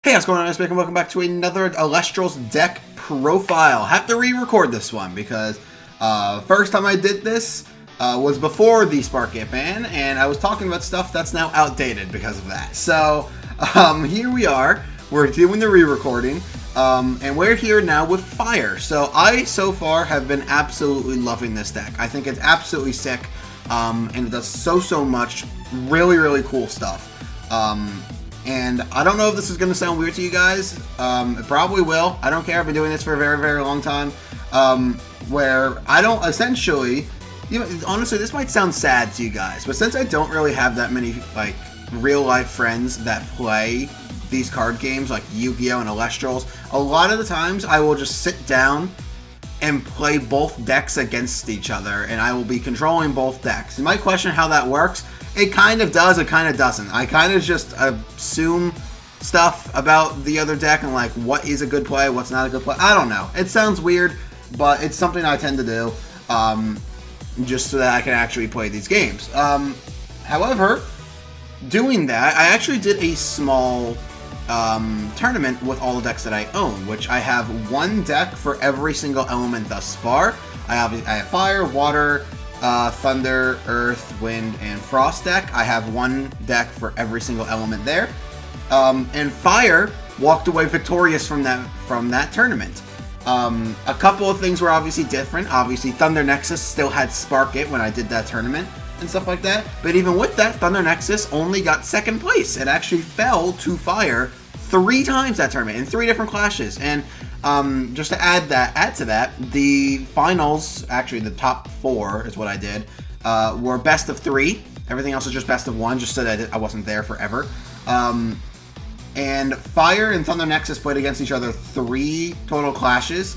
Hey, how's going on, guys? Welcome back to another Elestrals deck profile. Have to re-record this one because first time I did this was before the Sparkit ban, and I was talking about stuff that's now outdated because of that. So here we are. We're doing the re-recording, and we're here now with Fire. So I, so far, have been absolutely loving this deck. I think it's absolutely sick, and it does so much really cool stuff. And I don't know if this is going to sound weird to you guys. It probably will. I don't care. I've been doing this for a very long time. Where I don't essentially, honestly, this might sound sad to you guys, but since I don't really have that many like real life friends that play these card games like Yu-Gi-Oh! And Elestrals, a lot of the times I will just sit down and play both decks against each other, and I will be controlling both decks. You might question how that works. It kind of does, it kind of doesn't. I kind of just assume stuff about the other deck and like what is a good play, what's not a good play. I don't know. It sounds weird, but it's something I tend to do just so that I can actually play these games. However, doing that, I actually did a small tournament with all the decks that I own, which I have one deck for every single element thus far. I have Fire, Water, Thunder, Earth, Wind, and Frost deck. I have one deck for every single element there. And Fire walked away victorious from that tournament. A couple of things were obviously different. Obviously, Thunder Nexus still had Sparkit when I did that tournament and stuff like that. But even with that, Thunder Nexus only got second place. It actually fell to Fire 3 times that tournament in 3 different clashes. And just to add to that, the finals, actually the top 4 is what I did, were best of 3. Everything else was just best of 1, just so that I wasn't there forever. And Fire and Thunder Nexus played against each other 3 total clashes,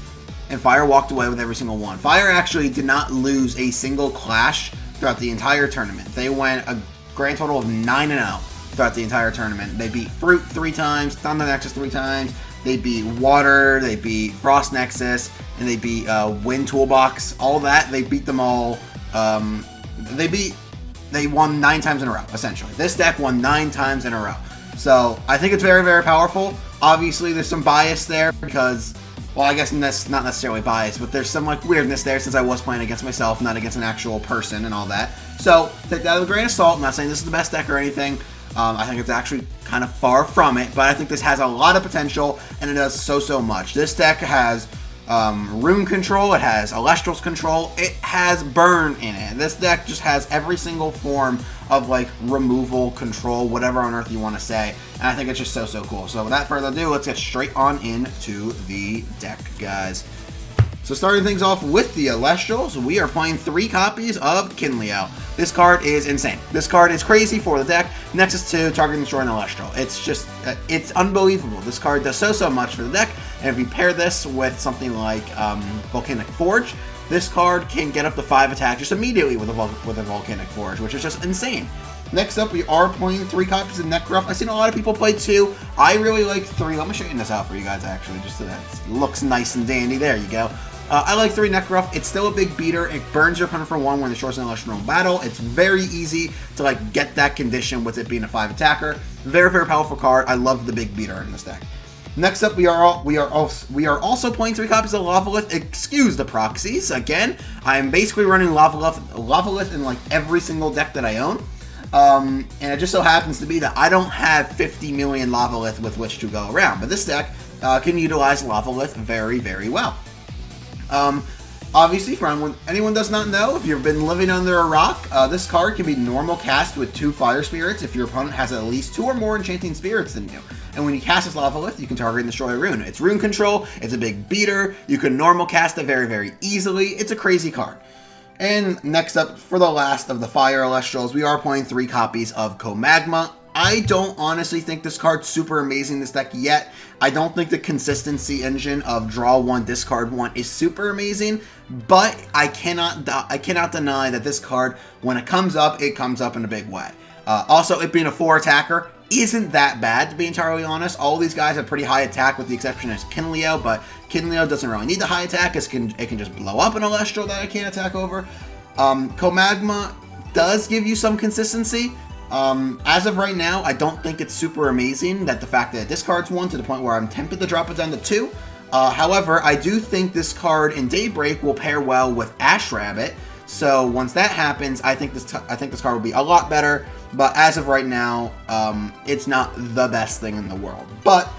and Fire walked away with every single one. Fire actually did not lose a single clash throughout the entire tournament. They went a grand total of 9-0 throughout the entire tournament. They beat Fruit 3 times, Thunder Nexus 3 times, they beat Water, they beat Frost Nexus, and they beat Wind Toolbox. All that, they beat them all. They won 9 times in a row, essentially. This deck won 9 times in a row. So I think it's very powerful. Obviously, there's some bias there because, well, I guess that's not necessarily bias, but there's some like weirdness there since I was playing against myself, not against an actual person and all that. So take that with a grain of salt. I'm not saying this is the best deck or anything. I think it's actually kind of far from it, but I think this has a lot of potential, and it does so much. This deck has rune control, it has Elestrals control, it has burn in it. This deck just has every single form of like removal, control, whatever on earth you want to say, and I think it's just so cool. So without further ado, let's get straight on into the deck, guys. So starting things off with the Elestrals, we are playing 3 copies of Kinleo. This card is insane. This card is crazy for the deck. Nexus 2, target and destroy an Elestral. It's just, it's unbelievable. This card does so much for the deck, and if you pair this with something like Volcanic Forge, this card can get up to 5 attack just immediately with a Volcanic Forge, which is just insane. Next up, we are playing 3 copies of Necruff. I've seen a lot of people play 2. I really like 3. Let me straighten this out for you guys, actually, just so that it looks nice and dandy. There you go. I like 3 Necruff. It's still a big beater. It burns your opponent for 1 when it destroys an Elestral in battle. It's very easy to like get that condition with it being a 5 attacker. Very powerful card. I love the big beater in this deck. Next up, we are also playing 3 copies of Lavalith. Excuse the proxies. Again, I am basically running Lavalith in like every single deck that I own. And it just so happens to be that I don't have 50 million Lavalith with which to go around, but this deck can utilize Lavalith very well. Obviously, for anyone does not know, if you've been living under a rock, this card can be normal cast with 2 Fire Spirits if your opponent has at least 2 or more Enchanting Spirits than you. And when you cast this Lavalith, you can target and destroy a rune. It's rune control, it's a big beater, you can normal cast it very easily. It's a crazy card. And next up, for the last of the Fire Elestrals, we are playing 3 copies of Comagma. I don't honestly think this card's super amazing, this deck, yet. I don't think the consistency engine of draw 1, discard 1 is super amazing, but I cannot deny that this card, when it comes up in a big way. Also, it being a 4 attacker isn't that bad, to be entirely honest. All these guys have pretty high attack with the exception of Kinleo, but Kinleo doesn't really need the high attack. It can just blow up an Elestral that I can't attack over. Comagma does give you some consistency, As of right now, I don't think it's super amazing that the fact that it discards 1 to the point where I'm tempted to drop it down to 2. However, I do think this card in Daybreak will pair well with Ash Rabbit. So once that happens, I think this card will be a lot better. But as of right now, it's not the best thing in the world. But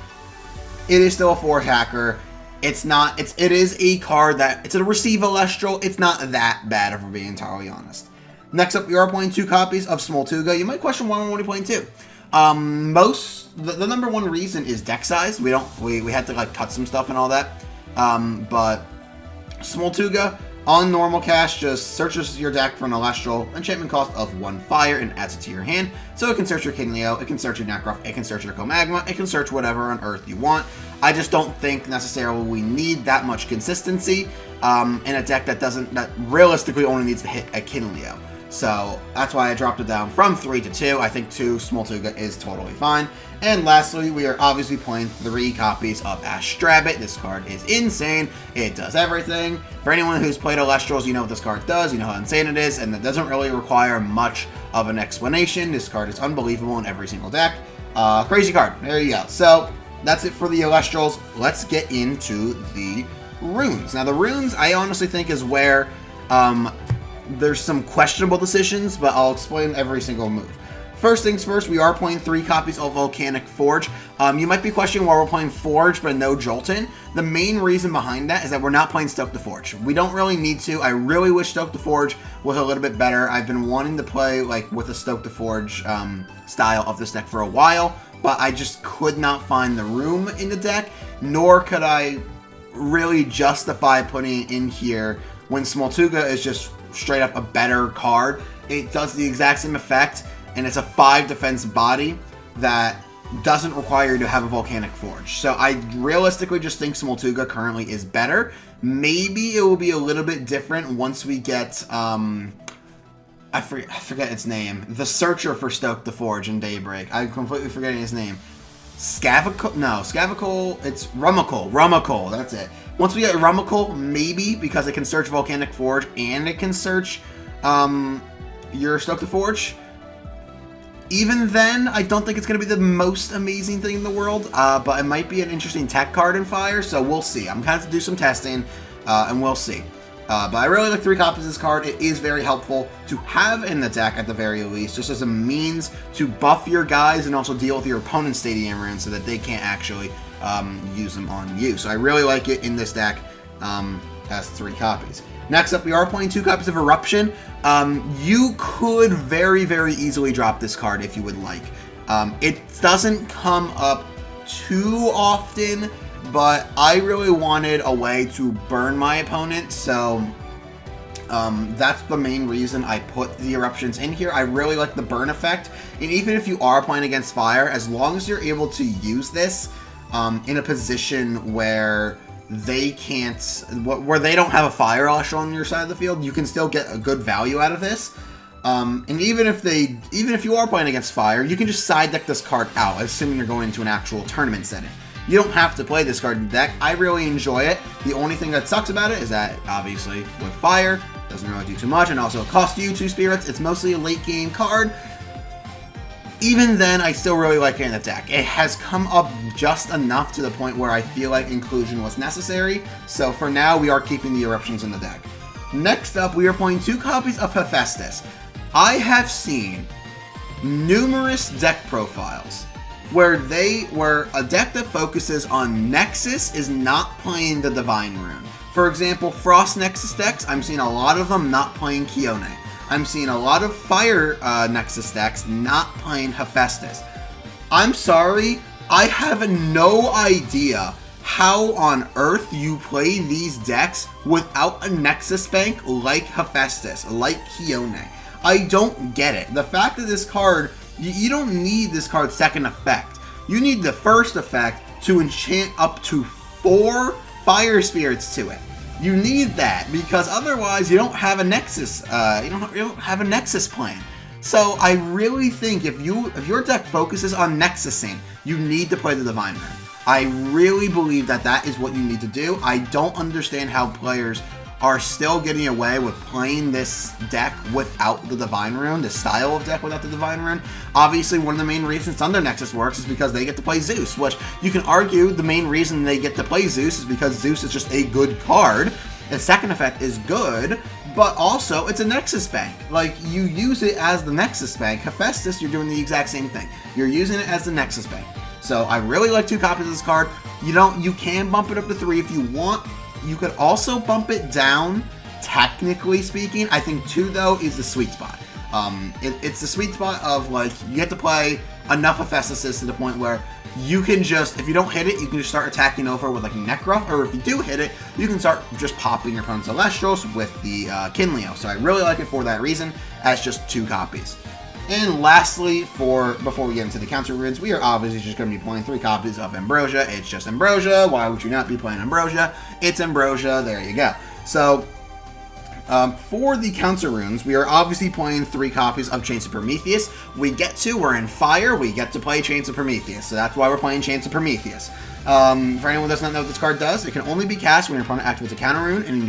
it is still a 4-attacker. It is a card that it's a receive Elestral. It's not that bad, if we're being entirely honest. Next up, we are playing 2 copies of Smoltuga. You might question why we're only playing 2. The number one reason is deck size. We had to like cut some stuff and all that. But Smoltuga on normal cast just searches your deck for an Elestral, enchantment cost of 1 fire, and adds it to your hand. So it can search your Kinleo, it can search your Necrof, it can search your Comagma, it can search whatever on Earth you want. I just don't think necessarily we need that much consistency in a deck that realistically only needs to hit a Kinleo. So that's why I dropped it down from 3 to 2. I think 2 Smoltuga is totally fine. And lastly, we are obviously playing 3 copies of Ash Rabbit. This card is insane. It does everything. For anyone who's played Elestrals, you know what this card does. You know how insane it is, and it doesn't really require much of an explanation. This card is unbelievable in every single deck. Crazy card. There you go. So that's it for the Elestrals. Let's get into the runes. Now, the runes, I honestly think, is where there's some questionable decisions, but I'll explain every single move. First things first, we are playing 3 copies of Volcanic Forge. You might be questioning why we're playing Forge, but no Jolton. The main reason behind that is that we're not playing Stoke the Forge. We don't really need to. I really wish Stoke the Forge was a little bit better. I've been wanting to play like with a Stoke the Forge style of this deck for a while, but I just could not find the room in the deck, nor could I really justify putting it in here when Smoltuga is just straight up a better card. It does the exact same effect, and it's a 5 defense body that doesn't require you to have a Volcanic Forge. So I realistically just think Smoltuga currently is better. Maybe it will be a little bit different once we get I forget its name. The searcher for Stoke the Forge in Daybreak. I'm completely forgetting his name. Scavicle, it's Rummikul, that's it. Once we get Rummikul, maybe, because it can search Volcanic Forge and it can search your Stoke the Forge. Even then, I don't think it's going to be the most amazing thing in the world, but it might be an interesting tech card in Fire, so we'll see. I'm going to have to do some testing, and we'll see. But I really like 3 copies of this card. It is very helpful to have in the deck at the very least, just as a means to buff your guys and also deal with your opponent's Stadium runes so that they can't actually use them on you. So I really like it in this deck as 3 copies. Next up, we are playing 2 copies of Eruption. You could very, very easily drop this card if you would like. It doesn't come up too often, but I really wanted a way to burn my opponent, so that's the main reason I put the Eruptions in here. I really like the burn effect, and even if you are playing against Fire, as long as you're able to use this in a position where they don't have a Fire Elestral on your side of the field, you can still get a good value out of this. And even if you are playing against Fire, you can just side deck this card out, assuming you're going into an actual tournament setting. You don't have to play this card in the deck. I really enjoy it. The only thing that sucks about it is that, obviously, with Fire, it doesn't really do too much, and also it costs you 2 spirits. It's mostly a late game card. Even then, I still really like it in the deck. It has come up just enough to the point where I feel like inclusion was necessary. So for now, we are keeping the Eruptions in the deck. Next up, we are playing 2 copies of Hephaestus. I have seen numerous deck profiles where a deck that focuses on Nexus is not playing the Divine Rune. For example, Frost Nexus decks, I'm seeing a lot of them not playing Kione. I'm seeing a lot of Fire Nexus decks not playing Hephaestus. I'm sorry, I have no idea how on earth you play these decks without a Nexus bank like Hephaestus, like Kione. I don't get it. The fact that this card, you don't need this card's second effect. You need the first effect to enchant up to 4 Fire Spirits to it. You need that because otherwise you don't have a Nexus. You don't have a Nexus plan. So I really think if your deck focuses on Nexusing, you need to play the Divine Rune. I really believe that is what you need to do. I don't understand how players are still getting away with playing this deck without the Divine Rune, the style of deck without the Divine Rune. Obviously, one of the main reasons Thunder Nexus works is because they get to play Zeus, which you can argue the main reason they get to play Zeus is because Zeus is just a good card. The second effect is good, but also it's a Nexus Bank. Like, you use it as the Nexus Bank. Hephaestus, you're doing the exact same thing. You're using it as the Nexus Bank. So I really like 2 copies of this card. You can bump it up to 3 if you want. You could also bump it down, technically speaking. I think 2, though, is the sweet spot. It's the sweet spot of, like, you have to play enough Hephaestus to the point where you can just, if you don't hit it, you can just start attacking over with, like, Necro, or if you do hit it, you can start just popping your opponent's Elestrals with the Kinleo. So I really like it for that reason, as just 2 copies. And lastly, before we get into the counter runes, we are obviously just going to be playing 3 copies of Ambrosia. It's just Ambrosia. Why would you not be playing Ambrosia? It's Ambrosia. There you go. So, for the counter runes, we are obviously playing 3 copies of Chains of Prometheus. We're in Fire, we get to play Chains of Prometheus. So that's why we're playing Chains of Prometheus. For anyone who does not know what this card does, it can only be cast when your opponent activates a counter rune, and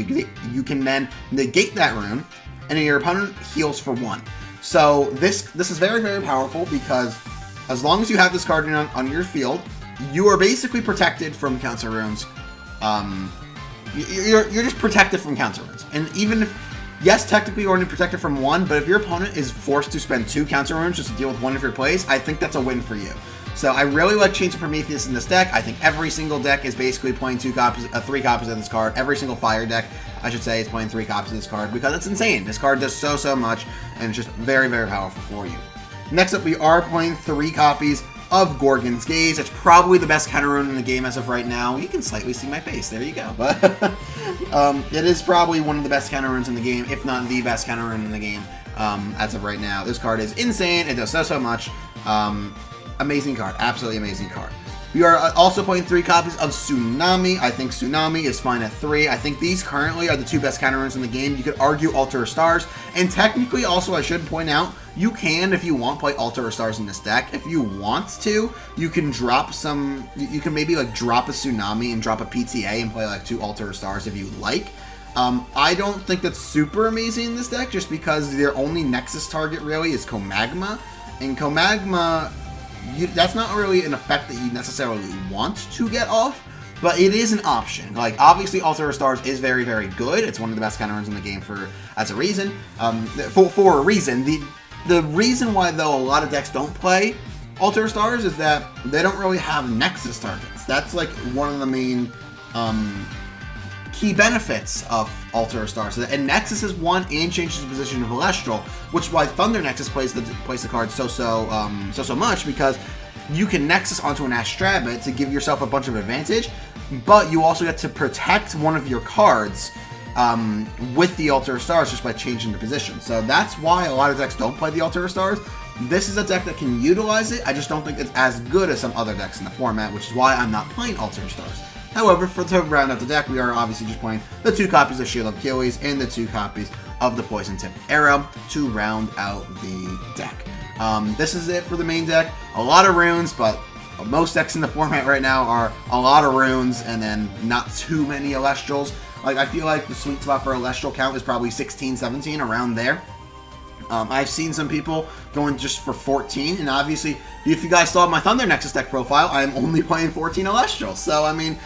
you can then negate that rune, and then your opponent heals for 1. So this is very, very powerful because as long as you have this card on your field, you are basically protected from counter runes. You're just protected from counter runes. And even if, yes, technically you're only protected from 1, but if your opponent is forced to spend 2 counter runes just to deal with 1 of your plays, I think that's a win for you. So I really like Chains of Prometheus in this deck. I think every single deck is basically playing 3 copies of this card. Every single Fire deck, I should say, is playing 3 copies of this card because it's insane. This card does so much, and it's just very, very powerful for you. Next up, we are playing 3 copies of Gorgon's Gaze. It's probably the best counter rune in the game as of right now. You can slightly see my face. There you go. But it is probably one of the best counter runes in the game, if not the best counter rune in the game as of right now. This card is insane. It does so much. Amazing card. Absolutely amazing card. We are also playing 3 copies of Tsunami. I think Tsunami is fine at 3. I think these currently are the 2 best counter runes in the game. You could argue Altar of Stars. And technically, also, I should point out, you can, if you want, play Altar of Stars in this deck. If you want to, you can drop some... You can maybe, like, drop a Tsunami and drop a PTA and play, like, 2 Altar of Stars if you like. I don't think that's super amazing in this deck, just because their only Nexus target, really, is Comagma. And Comagma... that's not really an effect that you necessarily want to get off, but it is an option. Like, obviously, Altar of Stars is very, very good. It's one of the best counter runes in the game as a reason. For a reason. The reason why, though, a lot of decks don't play Altar of Stars is that they don't really have Nexus targets. That's, like, one of the main key benefits of Altar of Stars. And Nexus is 1 and changes the position of Elestral, which is why Thunder Nexus plays the card so much, because you can Nexus onto an Astrabit to give yourself a bunch of advantage, but you also get to protect one of your cards with the Altar of Stars just by changing the position. So that's why a lot of decks don't play the Altar of Stars. This is a deck that can utilize it. I just don't think it's as good as some other decks in the format, which is why I'm not playing Altar of Stars. However, to round out the deck, we are obviously just playing the 2 copies of Shield of Achilles and the 2 copies of the Poison Tip Arrow to round out the deck. This is it for the main deck. A lot of runes, but most decks in the format right now are a lot of runes and then not too many Elestrals. Like, I feel like the sweet spot for Elestral count is probably 16, 17, around there. I've seen some people going just for 14, and obviously, if you guys saw my Thunder Nexus deck profile, I'm only playing 14 Elestrals. So, I mean...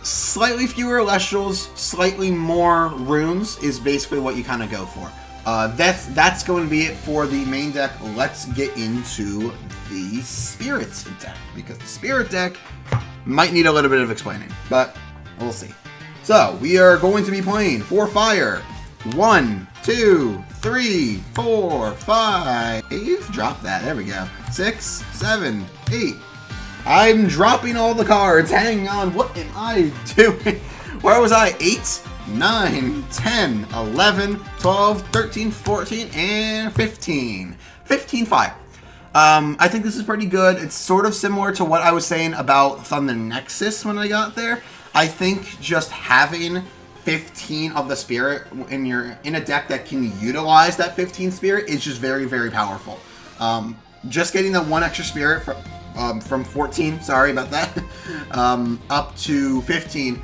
slightly fewer Elestrals, slightly more runes is basically what you kind of go for. That's going to be it for the main deck. Let's get into the Spirit deck, because the Spirit deck might need a little bit of explaining, but we'll see. So, we are going to be playing for Fire. 1, 2, 3, 4, 5. Drop that. There we go. 6, 7, 8. I'm dropping all the cards. Hang on. What am I doing? Where was I? 8, 9, 10, 11, 12, 13, 14, and 15. 15 fire. I think this is pretty good. It's sort of similar to what I was saying about Thunder Nexus when I got there. I think just having 15 of the Spirit in a deck that can utilize that 15 Spirit is just very, very powerful. Just getting the 1 extra Spirit from 14, sorry about that, up to 15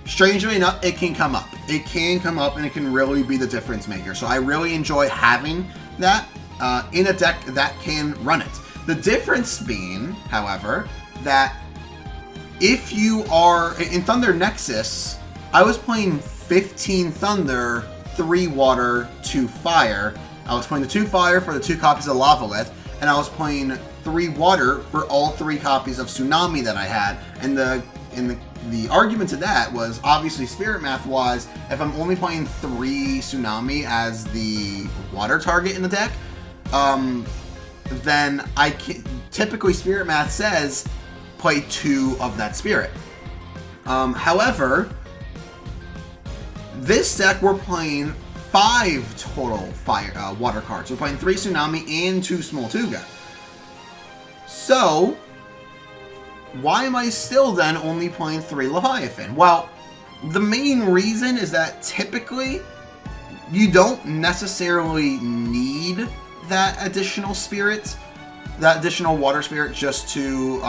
strangely enough, it can come up. It can come up, and it can really be the difference maker. So I really enjoy having that in a deck that can run it. The difference being, however, that if you are in Thunder Nexus, I was playing 15 Thunder, 3 Water, 2 Fire. I was playing the 2 Fire for the 2 copies of Lavalith, and I was playing 3 Water for all 3 copies of Tsunami that I had. And the argument to that was, obviously Spirit Math wise, if I'm only playing 3 Tsunami as the water target in the deck, then I can, typically Spirit Math says play 2 of that Spirit. However, this deck we're playing 5 total fire water cards. We're playing 3 Tsunami and 2 Smoltuga. So why am I still then only playing 3 Leviathan? Well, the main reason is that typically you don't necessarily need that additional spirit, that additional water spirit, just to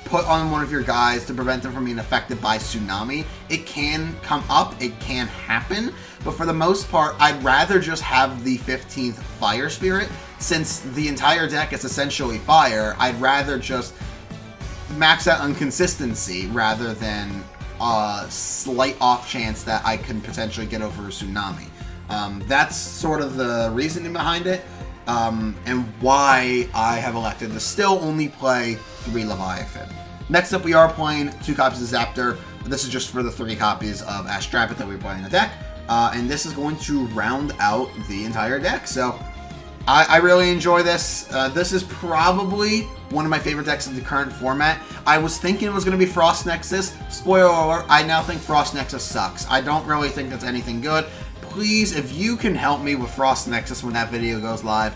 put on one of your guys to prevent them from being affected by Tsunami. It can come up, it can happen, but for the most part, I'd rather just have the 15th Fire Spirit. Since the entire deck is essentially fire, I'd rather just max out on consistency rather than a slight off chance that I can potentially get over a Tsunami. That's sort of the reasoning behind it, and why I have elected to still only play 3 Leviathan. Next up, we are playing 2 copies of Zaptor. This is just for the 3 copies of Astrapet that we play in the deck, and this is going to round out the entire deck. So I really enjoy this. This is probably one of my favorite decks in the current format. I was thinking it was going to be Frost Nexus. Spoiler alert, I now think Frost Nexus sucks. I don't really think that's anything good. Please, if you can help me with Frost Nexus when that video goes live,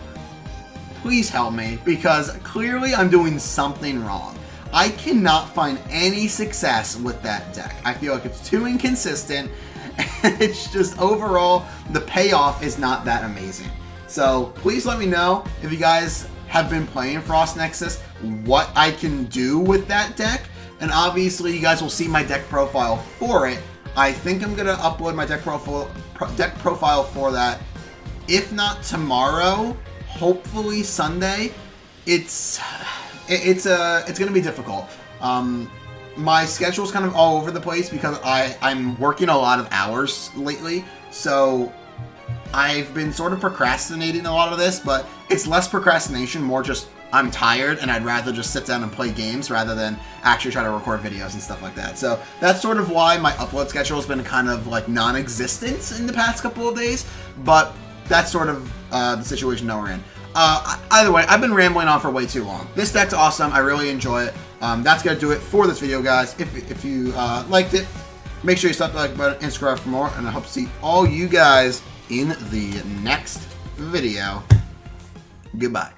please help me, because clearly I'm doing something wrong. I cannot find any success with that deck. I feel like it's too inconsistent, and it's just overall, the payoff is not that amazing. So please let me know if you guys have been playing Frost Nexus, what I can do with that deck, and obviously you guys will see my deck profile for it. I think I'm gonna upload my deck profile for that, if not tomorrow, hopefully Sunday. It's gonna be difficult. My schedule's kind of all over the place because I'm working a lot of hours lately, so I've been sort of procrastinating a lot of this, but it's less procrastination, more just I'm tired and I'd rather just sit down and play games rather than actually try to record videos and stuff like that. So that's sort of why my upload schedule has been kind of like non-existent in the past couple of days, but that's sort of the situation that we're in. Either way, I've been rambling on for way too long. This deck's awesome. I really enjoy it. That's going to do it for this video, guys. If you liked it, make sure you slap the like button and subscribe for more, and I hope to see all you guys in the next video. Goodbye.